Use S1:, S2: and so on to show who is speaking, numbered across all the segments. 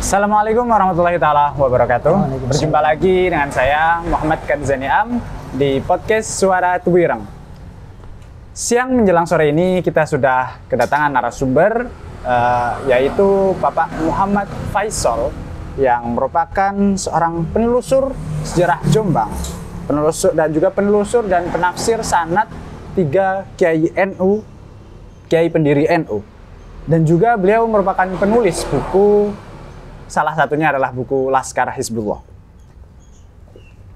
S1: Assalamualaikum warahmatullahi taala wabarakatuh. Berjumpa lagi dengan saya Muhammad Kanzani Am di podcast Suara Tebuireng. Siang menjelang sore ini kita sudah kedatangan narasumber yaitu Bapak Muhammad Faisal yang merupakan seorang penelusur sejarah Jombang, penelusur dan juga penelusur dan penafsir sanad 3 Kiai NU, Kiai pendiri NU. Dan juga beliau merupakan penulis buku, salah satunya adalah buku Laskar Hizbullah.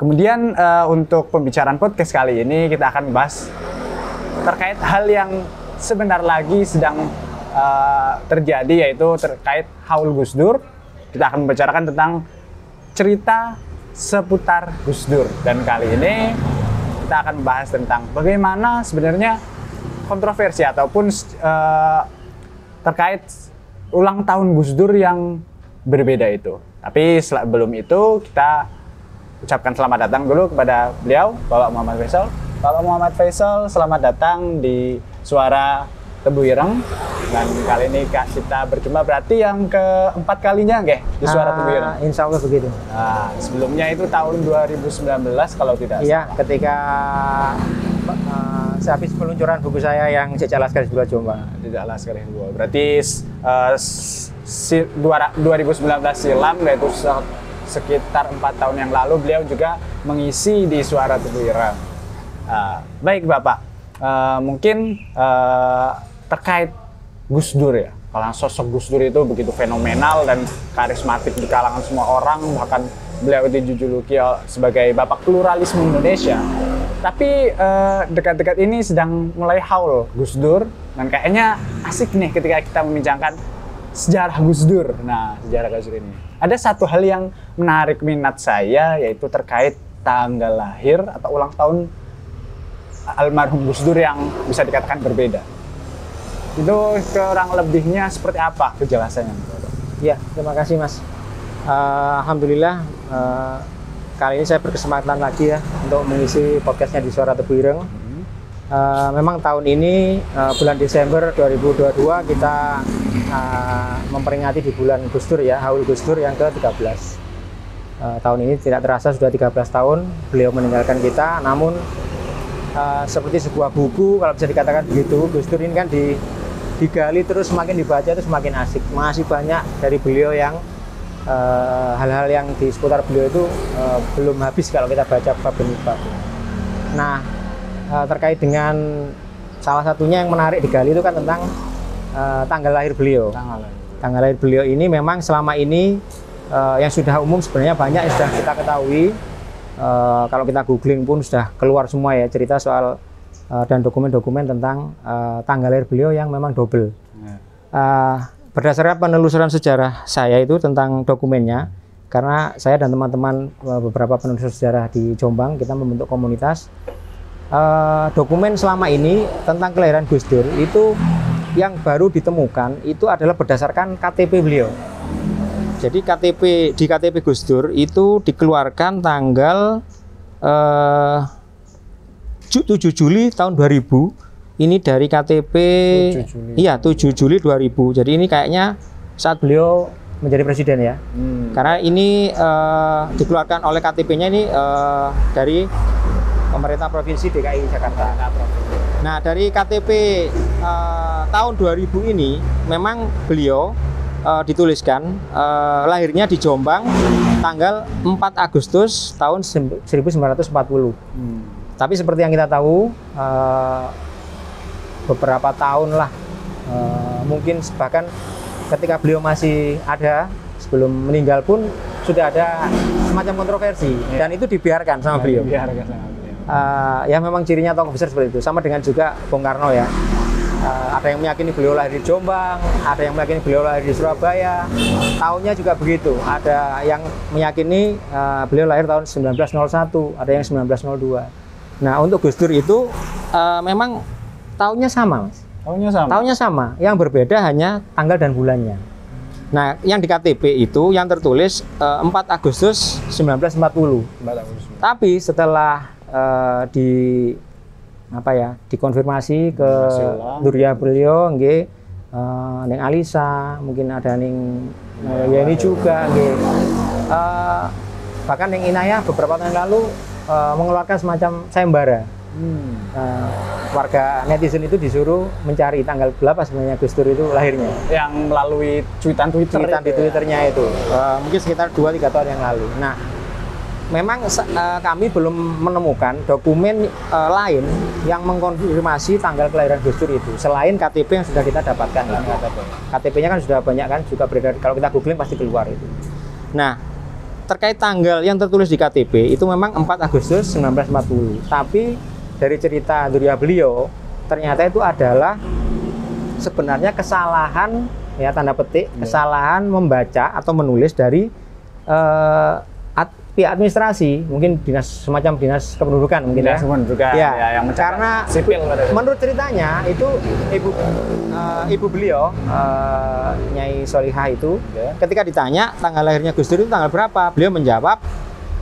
S1: Kemudian untuk pembicaraan podcast kali ini kita akan bahas terkait hal yang sebentar lagi sedang terjadi, yaitu terkait haul Gus Dur. Kita akan membicarakan tentang cerita seputar Gus Dur. Dan kali ini kita akan membahas tentang bagaimana sebenarnya kontroversi ataupun terkait ulang tahun Gus Dur yang berbeda itu. Tapi sebelum itu kita ucapkan selamat datang dulu kepada beliau, Bapak Muhammad Faisal. Bapak Muhammad Faisal, selamat datang di Suara Tebuireng. Dan kali ini kita berjumpa berarti yang keempat kalinya di Suara Tebuireng.
S2: Insya Allah begitu.
S1: Nah, sebelumnya itu tahun 2019 kalau tidak salah.
S2: Iya, ketika sehabis peluncuran buku saya yang Jejak Laskar Hizbullah Jombang.
S1: Jejak Laskar Hizbullah. Berarti 2019 silam, yaitu sekitar 4 tahun yang lalu beliau juga mengisi di Suara Tebuireng. Baik Bapak, mungkin terkait Gus Dur ya, kalau sosok Gus Dur itu begitu fenomenal dan karismatik di kalangan semua orang, bahkan beliau dijuluki sebagai Bapak Pluralisme Indonesia. Tapi dekat-dekat ini sedang mulai haul Gus Dur, dan kayaknya asik nih ketika kita membincangkan sejarah Gus Dur. Nah, sejarah Gus Dur ini ada satu hal yang menarik minat saya, yaitu terkait tanggal lahir atau ulang tahun almarhum Gus Dur yang bisa dikatakan berbeda. Itu kurang lebihnya seperti apa kejelasannya?
S2: Ya, terima kasih Mas. Alhamdulillah kali ini saya berkesempatan lagi ya untuk mengisi podcastnya di Suara Tebuireng. Memang tahun ini bulan Desember 2022 kita memperingati di bulan Gus Dur ya, haul Gus Dur yang ke-13. Tahun ini tidak terasa sudah 13 tahun beliau meninggalkan kita, namun seperti sebuah buku kalau bisa dikatakan begitu, Gus Dur ini kan digali terus, semakin dibaca itu semakin asik. Masih banyak dari beliau yang hal-hal yang di seputar beliau itu belum habis kalau kita baca bab demi bab. Nah, terkait dengan salah satunya yang menarik digali itu kan tentang tanggal lahir beliau. Tanggal lahir beliau ini memang selama ini yang sudah umum sebenarnya banyak yang sudah kita ketahui. Kalau kita googling pun sudah keluar semua ya cerita soal dan dokumen-dokumen tentang tanggal lahir beliau yang memang double. Berdasarkan penelusuran sejarah saya itu tentang dokumennya, karena saya dan teman-teman beberapa penelusur sejarah di Jombang kita membentuk komunitas. Dokumen selama ini tentang kelahiran Gus Dur itu yang baru ditemukan itu adalah berdasarkan KTP beliau. Jadi di KTP Gus Dur itu dikeluarkan tanggal 7 Juli tahun 2000. Ini dari KTP 7 Juli 2000. Jadi ini kayaknya saat beliau menjadi presiden ya. Karena ini dikeluarkan oleh KTP-nya ini dari pemerintah Provinsi DKI Jakarta. Nah, dari KTP tahun 2000 ini memang beliau dituliskan lahirnya di Jombang tanggal 4 Agustus tahun 1940. Tapi seperti yang kita tahu, beberapa tahun lah, mungkin bahkan ketika beliau masih ada, sebelum meninggal pun sudah ada semacam kontroversi, dan itu dibiarkan sama beliau. Ya memang cirinya tokoh besar seperti itu. Sama dengan juga Bung Karno ya. Ada yang meyakini beliau lahir di Jombang, ada yang meyakini beliau lahir di Surabaya. Tahunnya juga begitu. Ada yang meyakini beliau lahir tahun 1901, ada yang 1902. Nah, untuk Gus Dur itu memang tahunnya sama, Mas. Tahunnya sama. Yang berbeda hanya tanggal dan bulannya. Nah, yang di KTP itu yang tertulis 4 Agustus 1940. Tapi setelah dikonfirmasi ke Duriah beliau, Neng Alisa, mungkin ada Neng Yeni juga, bahkan Neng Inayah beberapa tahun lalu mengeluarkan semacam sayembara. Warga netizen itu disuruh mencari tanggal berapa sebenarnya Gus Dur itu lahirnya.
S1: Yang melalui cuitan Twitter
S2: di Twitternya itu, mungkin sekitar 2-3 tahun yang lalu. Nah, memang kami belum menemukan dokumen lain yang mengkonfirmasi tanggal kelahiran Gus Dur itu selain KTP yang sudah kita dapatkan. KTP-nya kan sudah banyak kan, juga beredar, kalau kita googling pasti keluar itu. Nah, terkait tanggal yang tertulis di KTP itu memang 4 Agustus 1940. Tapi dari cerita Durya beliau, ternyata itu adalah sebenarnya kesalahan, ya tanda petik, kesalahan membaca atau menulis dari pihak administrasi, mungkin semacam dinas kependudukan mungkin
S1: dinas kependudukan,
S2: ya,
S1: yang
S2: karena
S1: sipil.
S2: Menurut ceritanya itu ibu beliau Nyai Solihah itu ketika ditanya tanggal lahirnya Gus Dur itu tanggal berapa, beliau menjawab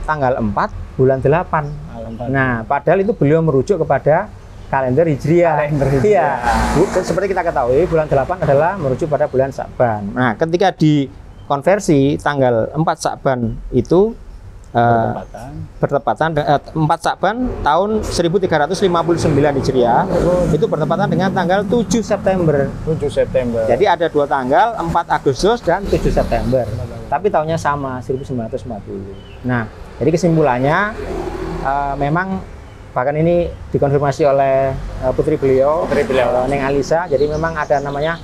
S2: tanggal 4 bulan 8. Nah, padahal itu beliau merujuk kepada kalender Hijriah. Iya. Seperti kita ketahui, bulan 8 adalah merujuk pada bulan Sa'ban. Nah, ketika dikonversi tanggal 4 Sa'ban itu bertepatan 4 Sa'ban tahun 1359 Hijriah itu bertepatan dengan tanggal 7 September.
S1: 7 September.
S2: Jadi ada 2 tanggal, 4 Agustus dan 7 September. Tapi tahunnya sama, 1940. Nah, jadi kesimpulannya memang bahkan ini dikonfirmasi oleh putri beliau, Neng Alisa. Jadi memang ada namanya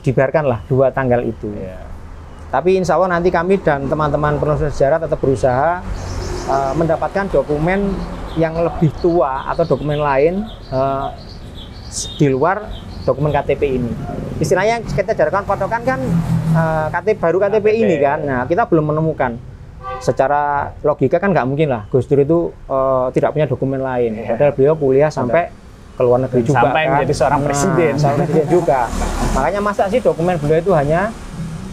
S2: dibiarkanlah 2 tanggal itu. Tapi insya Allah nanti kami dan teman-teman penelusur sejarah tetap berusaha mendapatkan dokumen yang lebih tua atau dokumen lain di luar dokumen KTP ini. Istilahnya kita jadikan patokan kan baru KTP ini kan. Nah, kita belum menemukan. Secara logika kan nggak mungkin lah Gus Dur itu tidak punya dokumen lain. Padahal beliau kuliah sampai ke luar negeri juga
S1: sampai kan menjadi seorang presiden.
S2: Seorang presiden juga. Makanya masa sih dokumen beliau itu hanya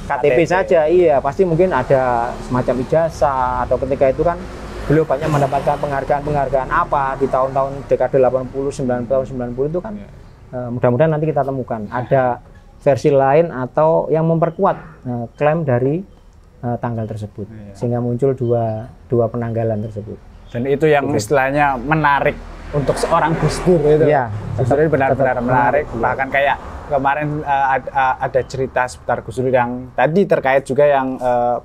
S2: KTP saja, iya pasti mungkin ada semacam ijazah atau ketika itu kan beliau banyak mendapatkan penghargaan apa di tahun-tahun dekade 80, 90 itu kan mudah-mudahan nanti kita temukan ada versi lain atau yang memperkuat klaim dari tanggal tersebut sehingga muncul dua penanggalan tersebut. Dan
S1: itu yang istilahnya menarik untuk seorang Gus Dur itu.
S2: Iya,
S1: Gus Dur benar-benar menarik, bahkan kayak kemarin ada cerita seputar Gus Dur yang tadi terkait juga yang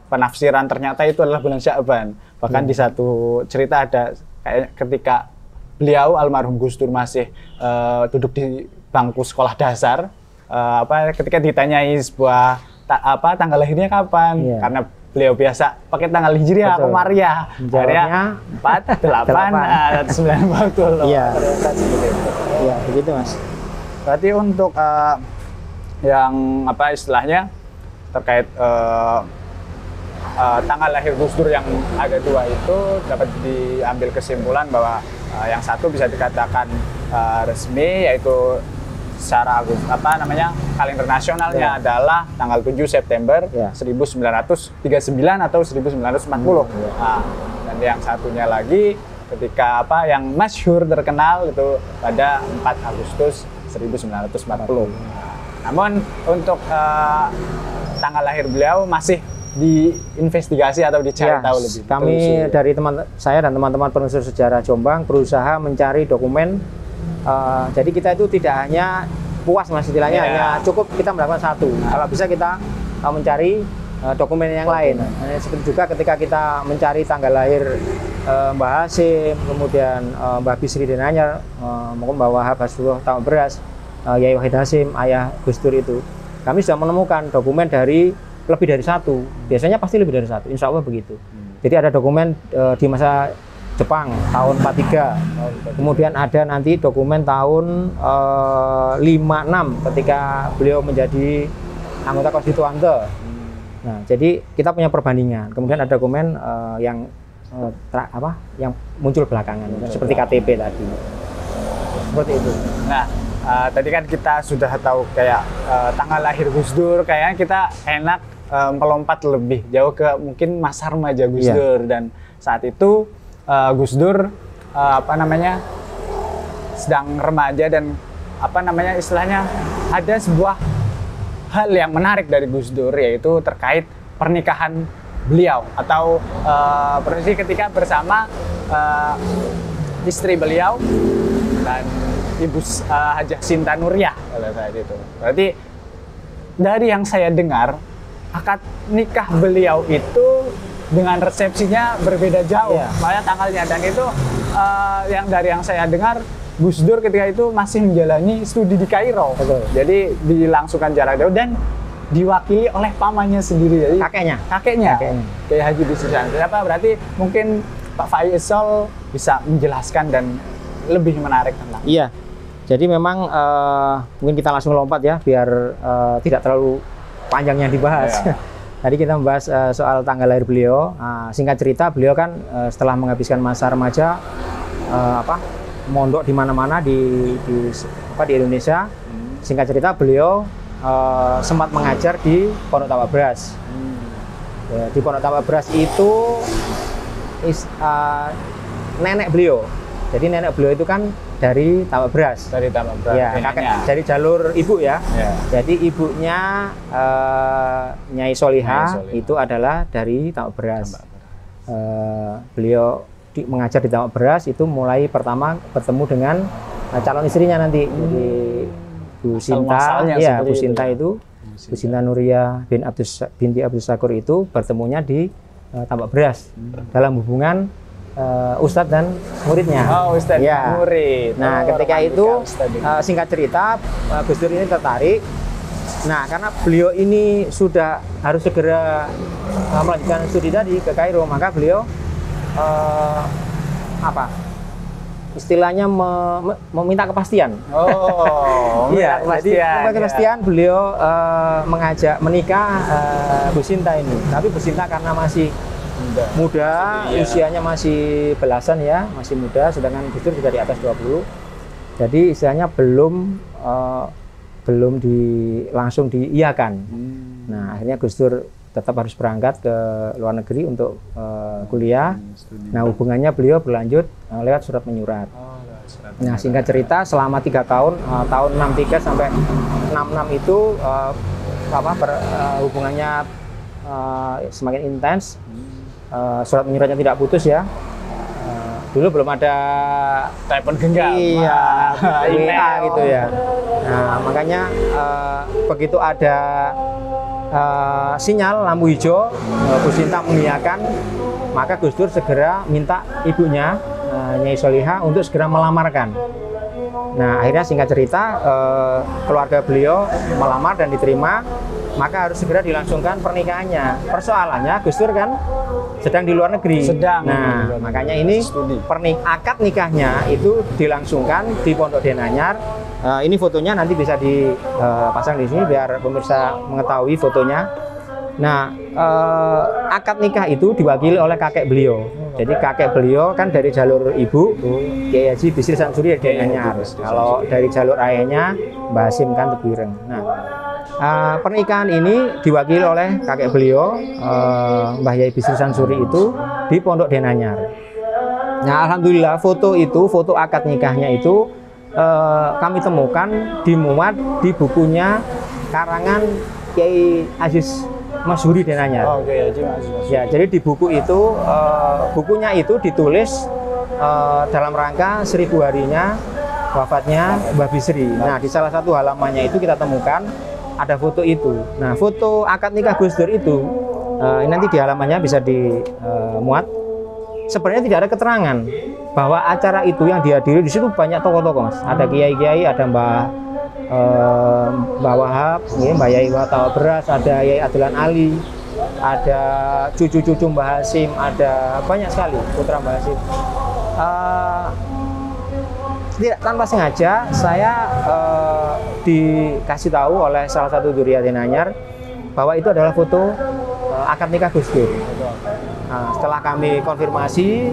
S1: penafsiran ternyata itu adalah bulan Sya'ban. Bahkan di satu cerita ada kayak ketika beliau almarhum Gus Dur masih duduk di bangku sekolah dasar, ketika ditanyai sebuah tanggal lahirnya kapan, karena beliau biasa pakai tanggal Hijriah atau Komariah, jawabnya 4, 8, 90.
S2: Iya, iya begitu Mas.
S1: Berarti untuk yang istilahnya terkait tanggal lahir Gus Dur yang ada 2 itu dapat diambil kesimpulan bahwa yang satu bisa dikatakan resmi, yaitu secara kalender nasionalnya adalah tanggal 7 September 1939 atau 1940. Nah, dan yang satunya lagi ketika yang masyhur terkenal itu pada 4 Agustus 1940. Namun untuk tanggal lahir beliau masih diinvestigasi atau dicari tahu lebih.
S2: Kami dari saya dan teman-teman penelusur sejarah Jombang berusaha mencari dokumen. Jadi kita itu tidak hanya puas Mas istilahnya, hanya cukup kita melakukan satu. Kalau bisa kita mencari dokumen yang lain. Seperti juga ketika kita mencari tanggal lahir Mbah Hasim, kemudian Mbah Bisri Denanyar, maupun Mbah Wahab Hasbullah Tamak Beras, Yai Wahid Hasim, ayah Gus Dur itu, kami sudah menemukan dokumen dari lebih dari 1. Biasanya pasti lebih dari 1, insya Allah begitu. Jadi ada dokumen di masa Jepang tahun 43, kemudian ada nanti dokumen tahun 56 ketika beliau menjadi anggota konstituante. Nah, jadi kita punya perbandingan. Kemudian ada dokumen yang muncul belakangan, seperti KTP tadi. Seperti itu.
S1: Nah, tadi kan kita sudah tahu kayak tanggal lahir Gus Dur, kayaknya kita enak melompat lebih jauh ke mungkin masa remaja Gus Dur, dan saat itu Gus Dur sedang remaja dan apa namanya istilahnya, ada sebuah hal yang menarik dari Gus Dur, yaitu terkait pernikahan beliau atau prosesi ketika bersama istri beliau dan Ibu Hajah Sinta Nuriyah pada saat itu. Berarti dari yang saya dengar, akad nikah beliau itu dengan resepsinya berbeda jauh, makanya tanggalnya, dan itu yang dari yang saya dengar, Gus Dur ketika itu masih menjalani studi di Kairo.
S2: Betul.
S1: Jadi dilangsungkan jarak jauh dan diwakili oleh pamannya sendiri, jadi kakeknya. Kayak Haji Bisri Samsuri. Berarti mungkin Pak Faisal bisa menjelaskan dan lebih menarik tentang.
S2: Iya. Jadi memang mungkin kita langsung lompat ya, biar tidak terlalu panjang yang dibahas.
S1: Ya.
S2: Tadi kita membahas soal tanggal lahir beliau. Singkat cerita, beliau kan setelah menghabiskan masa remaja, mondok di mana-mana di Indonesia. Singkat cerita, beliau sempat mengajar di Pondok Tapak Beras. Ya, di Pondok Tapak Beras itu nenek beliau. Jadi nenek beliau itu kan dari Tapak Beras.
S1: Dari Tapak Beras.
S2: Ya, kakek dari jalur ibu ya. Jadi ibunya Nyai Solihah itu adalah dari Tapak Beras. Beliau mengajar di Tapak Beras itu mulai pertama bertemu dengan calon istrinya nanti. Jadi Bu Sinta, ya Bu Sinta itu, Bu Sinta Nuriyah binti Abdus Syakur itu bertemunya di Tapak Beras dalam hubungan Ustadz dan muridnya.
S1: Oh, Ustadz dan murid.
S2: Nah, ketika itu singkat cerita Gus Dur ini tertarik. Nah, karena beliau ini sudah harus segera melanjutkan studi tadi ke Kairo, maka beliau istilahnya meminta kepastian. Iya, meminta kepastian. Beliau mengajak menikah Bu Sinta ini. Tapi Bu Sinta karena masih muda, usianya masih belasan ya, masih muda, sedangkan Gus Dur juga di atas 20. Jadi istilahnya belum langsung diiyakan. Nah, akhirnya Gus Dur tetap harus berangkat ke luar negeri untuk kuliah. Nah, hubungannya beliau berlanjut lewat surat menyurat. Nah, singkat cerita selama 3 tahun, tahun 63 sampai 66 itu hubungannya semakin intens. Surat menyuratnya tidak putus ya. Dulu belum ada
S1: telepon genggam,
S2: WA gitu ya. Nah, makanya begitu ada sinyal lampu hijau, Bu Sinta mengiyakan, maka Gus Dur segera minta ibunya Nyai Solihah untuk segera melamarkan. Nah, akhirnya singkat cerita keluarga beliau melamar dan diterima, maka harus segera dilangsungkan pernikahannya. Persoalannya Gus Dur kan sedang di luar negeri. Makanya ini akad nikahnya itu dilangsungkan di Pondok Denanyar. Ini fotonya nanti bisa dipasang di sini biar pemirsa mengetahui fotonya. Nah, akad nikah itu diwakili oleh kakek beliau. Jadi kakek beliau kan dari jalur ibu, Kiai Haji Bisri Samsuri dari Denanyar. Kalau dari jalur ayahnya Mbah Hasim kan Tebuireng. Nah, pernikahan ini diwakili oleh kakek beliau, Mbah Yai Bisri Samsuri itu di Pondok Denanyar. Nah, alhamdulillah foto akad nikahnya itu kami temukan dimuat di bukunya karangan Kiai Aziz Masyhuri Denanyar.
S1: Oh, Kiai Haji Masyhuri.
S2: Ya, jadi di buku itu bukunya itu ditulis dalam rangka 1000 harinya wafatnya Mbah Bisri. Nah, di salah satu halamannya itu kita temukan ada foto itu. Nah, foto akad nikah Gus Dur itu nanti di halamannya bisa dimuat. Sebenarnya tidak ada keterangan bahwa acara itu yang dihadiri di situ banyak tokoh-tokoh, Mas. Ada kiai-kiai, ada Mbah Wahab, Mbah Yai Tapak Beras, ada Yai Adlan Ali, ada cucu-cucu Mbah Hasim, ada banyak sekali putra Mbah Hasim. Tidak, tanpa sengaja saya dikasih tahu oleh salah satu Duriya Denanyar bahwa itu adalah foto akad nikah Gus Dur. Nah, setelah kami konfirmasi,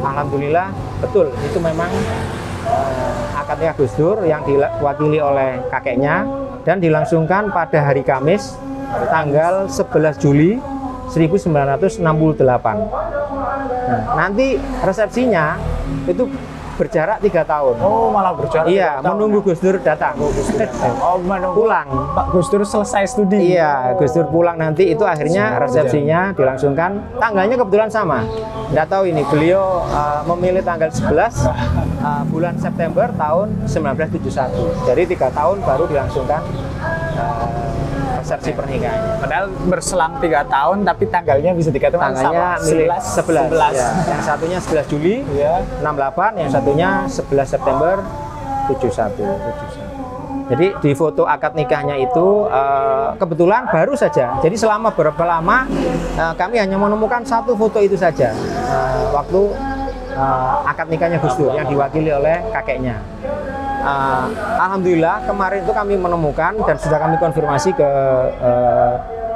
S2: alhamdulillah betul itu memang akad nikah Gus Dur yang diwakili oleh kakeknya dan dilangsungkan pada hari Kamis tanggal 11 Juli 1968. Nah, nanti resepsinya itu berjarak 3 tahun.
S1: Oh, malah berjarak.
S2: Iya,
S1: 3 tahun
S2: menunggu
S1: ya?
S2: Gus Dur datang.
S1: Oh, menunggu
S2: Pulang.
S1: Pak Gus Dur selesai studi.
S2: Iya, Gus Dur pulang nanti itu akhirnya resepsinya dilangsungkan. Tanggalnya kebetulan sama. Nggak tahu ini, beliau memilih tanggal 11 bulan September tahun 1971. Jadi 3 tahun baru dilangsungkan resepsi pernikahannya.
S1: Padahal berselang 3 tahun, tapi tanggalnya bisa dikatakan
S2: Tanggalnya
S1: sama.
S2: milik
S1: 11.
S2: 11. Ya. Yang satunya 11 Juli
S1: Iya.
S2: 68, yang satunya 11 September 71. Jadi di foto akad nikahnya itu kebetulan baru saja. Jadi selama berapa lama kami hanya menemukan satu foto itu saja waktu akad nikahnya Gus Dur yang diwakili oleh kakeknya. Alhamdulillah kemarin itu kami menemukan dan sudah kami konfirmasi ke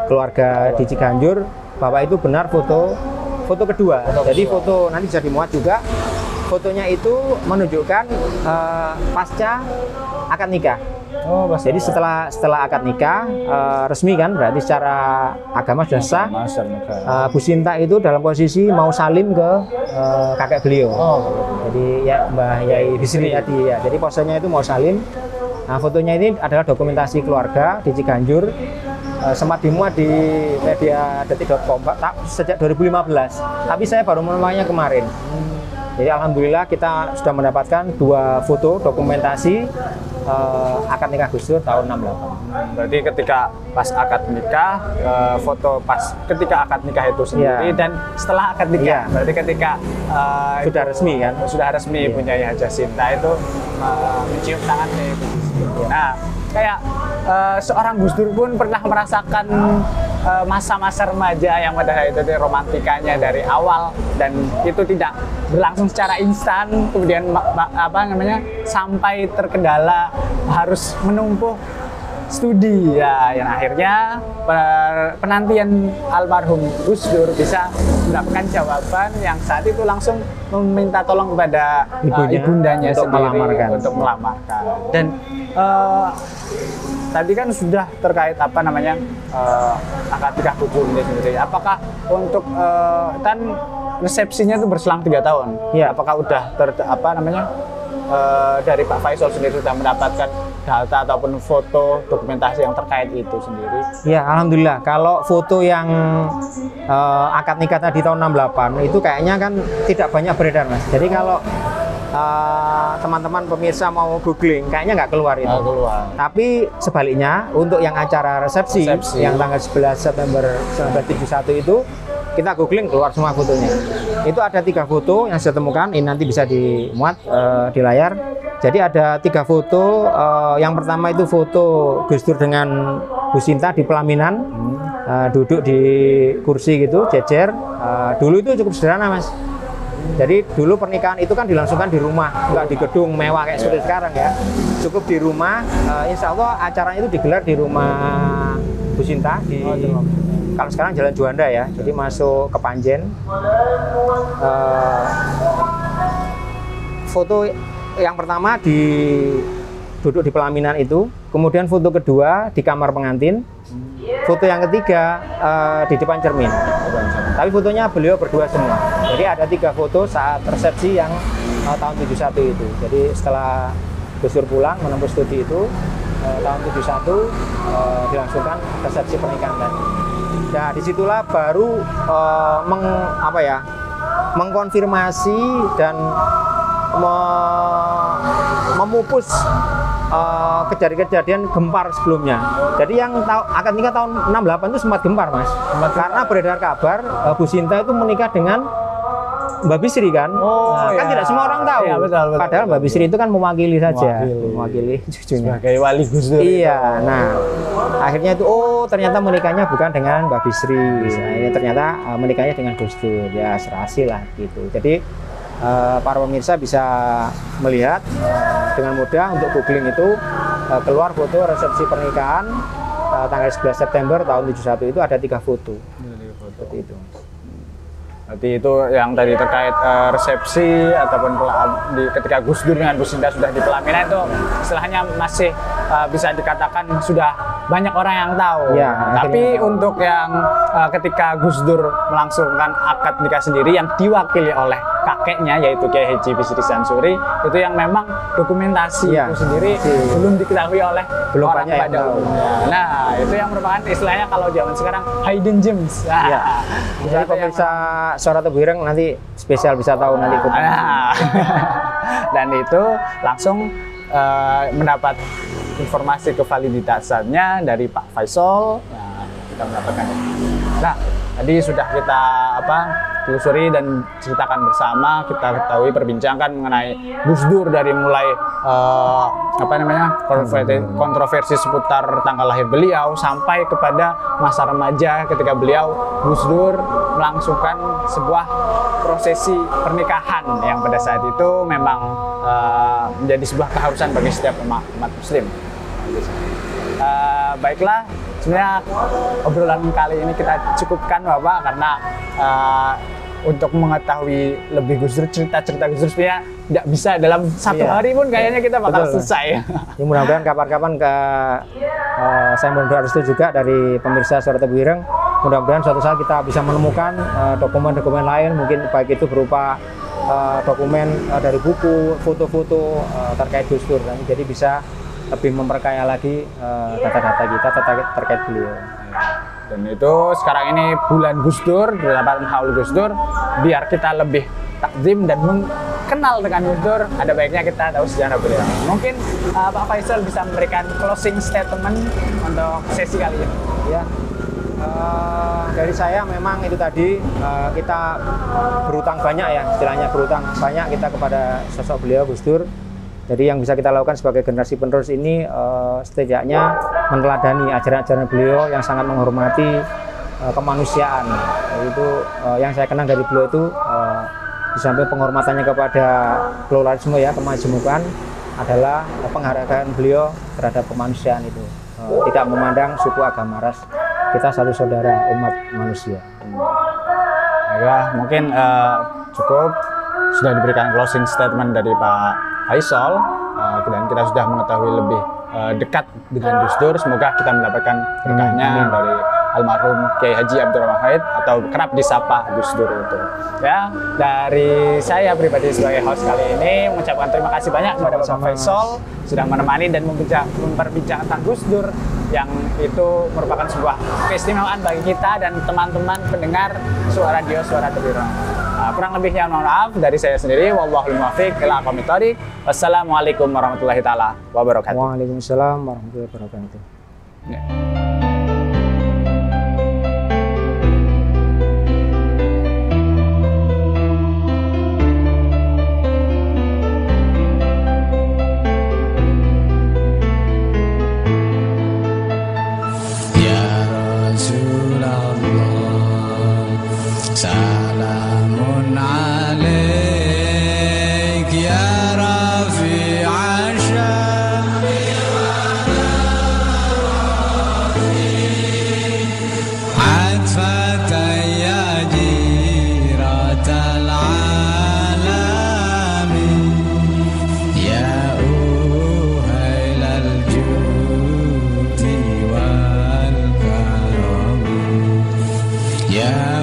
S2: keluarga di Ciganjur bahwa itu benar foto kedua. Jadi foto nanti bisa dimuat juga. Fotonya itu menunjukkan pasca akad nikah.
S1: Oh,
S2: Jadi setelah akad nikah resmi kan, berarti secara agama sudah sah. Bu Sinta itu dalam posisi mau salim ke kakek beliau.
S1: Oh.
S2: Jadi ya Mbah Yai Bisri tadi ya. Jadi posenya itu mau salim. Nah, fotonya ini adalah dokumentasi keluarga di Ciganjur. Sempat dimuat di media detik.com sejak 2015. Tapi saya baru menemukannya kemarin. Jadi alhamdulillah kita sudah mendapatkan 2 foto dokumentasi akad nikah Gus Dur tahun 68.
S1: Berarti ketika pas akad nikah, foto pas ketika akad nikah itu sendiri dan setelah akad nikah. Berarti ketika
S2: sudah resmi kan?
S1: Sudah resmi punya Haja Sinta itu mencium tangan dari Gus Dur. Nah, kayak seorang Gus Dur pun pernah merasakan masa-masa remaja yang pada saat itu romantikanya dari awal dan itu tidak berlangsung secara instan, kemudian sampai terkendala harus menumpuk studi ya, yang akhirnya penantian almarhum Gus Dur bisa mendapatkan jawaban yang saat itu langsung meminta tolong kepada ibundanya
S2: untuk
S1: sendiri untuk melamarkan. Dan tadi kan sudah terkait akad nikah Gus Dur ini sendiri. Apakah untuk kan resepsinya itu berselang 3 tahun?
S2: Ya.
S1: Apakah udah dari Pak Faisal sendiri sudah mendapatkan data ataupun foto dokumentasi yang terkait itu sendiri?
S2: Ya, alhamdulillah. Kalau foto yang akad nikah tadi tahun 68 itu kayaknya kan tidak banyak beredar, Mas. Jadi kalau teman-teman pemirsa mau googling, kayaknya nggak keluar itu.
S1: Nggak keluar.
S2: Tapi sebaliknya, untuk yang acara resepsi yang tanggal 11 September 1971 itu, kita googling keluar semua fotonya. Itu ada 3 foto yang saya temukan, ini nanti bisa dimuat di layar. Jadi ada 3 foto. Yang pertama itu foto Gus Dur dengan Bu Sinta di pelaminan, duduk di kursi gitu, jejer. Dulu itu cukup sederhana, Mas. Jadi dulu pernikahan itu kan dilangsungkan di rumah, nggak di gedung mewah kayak seperti sekarang ya. Cukup di rumah. Insya Allah acaranya itu digelar di rumah Bu Sinta di kalau sekarang Jalan Juanda ya. Jadi masuk ke Panjen. Foto yang pertama duduk di pelaminan itu, kemudian foto kedua di kamar pengantin, foto yang ketiga di depan cermin. Tapi fotonya beliau berdua semua. Jadi ada 3 foto saat resepsi yang tahun 71 itu. Jadi setelah Gus Dur pulang menempuh studi itu tahun 71 dilangsungkan resepsi pernikahan tadi. Nah, disitulah baru mengkonfirmasi dan memupus kejadian gempar sebelumnya. Jadi yang akad nikah tahun 68 itu sempat gempar, Mas. Karena beredar kabar Bu Sinta itu menikah dengan Mbak Bisri kan. Kan tidak semua orang tahu.
S1: Iya, betul.
S2: Padahal Mbak Bisri itu kan mewakili saja, mewakili cucunya.
S1: Sebagai wali Gus Dur.
S2: Iya. Nah, akhirnya itu ternyata menikahnya bukan dengan Mbak Bisri. Nah, ini ternyata menikahnya dengan Gus Dur. Ya, serasi lah gitu. Jadi para pemirsa bisa melihat dengan mudah untuk googling itu keluar foto resepsi pernikahan tanggal 11 September tahun 71 itu ada 3 foto. Seperti itu.
S1: Berarti itu yang tadi terkait resepsi ataupun ketika Gus Dur dengan Bu Sinta sudah di pelaminan itu istilahnya masih bisa dikatakan sudah banyak orang yang tahu.
S2: Ya,
S1: tapi untuk yang ketika Gus Dur melangsungkan akad nikah sendiri yang diwakili oleh kakeknya yaitu Kiai Haji Bisri Sansuri itu yang memang dokumentasi
S2: Iya.
S1: itu sendiri belum diketahui oleh
S2: Belum
S1: orang
S2: banyak yang
S1: pada
S2: tahu.
S1: umumnya. Nah, itu yang merupakan istilahnya kalau zaman sekarang hidden gems. Nah,
S2: Iya. Jadi pemirsa Suara Tebu Ireng nanti spesial bisa tahu nanti ikut.
S1: Nah, dan itu langsung mendapat informasi kevaliditasannya dari Pak Faisal. Nah, kita mendapatkan. Nah, tadi sudah kita telusuri dan ceritakan bersama, kita ketahui perbincangkan mengenai Gus Dur dari mulai kontroversi seputar tanggal lahir beliau sampai kepada masa remaja ketika beliau Gus Dur melangsungkan sebuah prosesi pernikahan yang pada saat itu memang menjadi sebuah keharusan bagi setiap umat muslim. Baiklah, sebenarnya obrolan kali ini kita cukupkan Bapak karena untuk mengetahui lebih Gus Dur, cerita-cerita Gus Dur sebenarnya tidak bisa dalam satu hari pun kayaknya kita bakal selesai.
S2: Ya, mudah-mudahan kapan-kapan saya mohon restu juga dari pemirsa Suara Tebu Ireng. Mudah-mudahan suatu saat kita bisa menemukan dokumen-dokumen lain, mungkin baik itu berupa dokumen dari buku, foto-foto terkait Gus Dur, jadi bisa lebih memperkaya lagi data-data kita terkait beliau.
S1: Dan itu sekarang ini bulan Gus Dur, bertepatan Haul Gus Dur, biar kita lebih takzim dan mengenal dengan Gus Dur, ada baiknya kita tahu sejarah beliau. Mungkin Pak Faisal bisa memberikan closing statement untuk sesi kali ini.
S2: Ya, dari saya memang itu tadi kita berutang banyak ya, istilahnya berutang banyak kita kepada sosok beliau Gus Dur. Jadi yang bisa kita lakukan sebagai generasi penerus ini setidaknya meneladani ajaran-ajaran beliau yang sangat menghormati kemanusiaan. Itu yang saya kenang dari beliau itu di samping penghormatannya kepada pluralisme ya, kemajemukan adalah penghargaan beliau terhadap kemanusiaan itu. Tidak memandang suku, agama, ras. Kita satu saudara umat manusia.
S1: Ya, mungkin cukup sudah diberikan closing statement dari Pak Faisal dan kita sudah mengetahui lebih dekat dengan Gus Dur. Semoga kita mendapatkan berkahnya dari almarhum Kiai Haji Abdurrahman Wahid atau kerap disapa Gus Dur itu. Ya, dari saya pribadi sebagai host kali ini mengucapkan terima kasih banyak kepada Bapak Faisal sudah menemani dan memperbincangkan Gus Dur yang itu merupakan sebuah keistimewaan bagi kita dan teman-teman pendengar Suara Radio Suara Tebu Ireng. Kurang lebihnya mohon maaf dari saya sendiri. Wallahul muwaffiq ila aqwamit thoriq. Wassalamualaikum warahmatullahi taala wabarakatuh.
S2: Waalaikumsalam warahmatullahi wabarakatuh.
S1: Ya.
S3: Salamun alaik ya Rafi Asha Atfatan ya jiratal alamin Ya uhailal judi wal karami Ya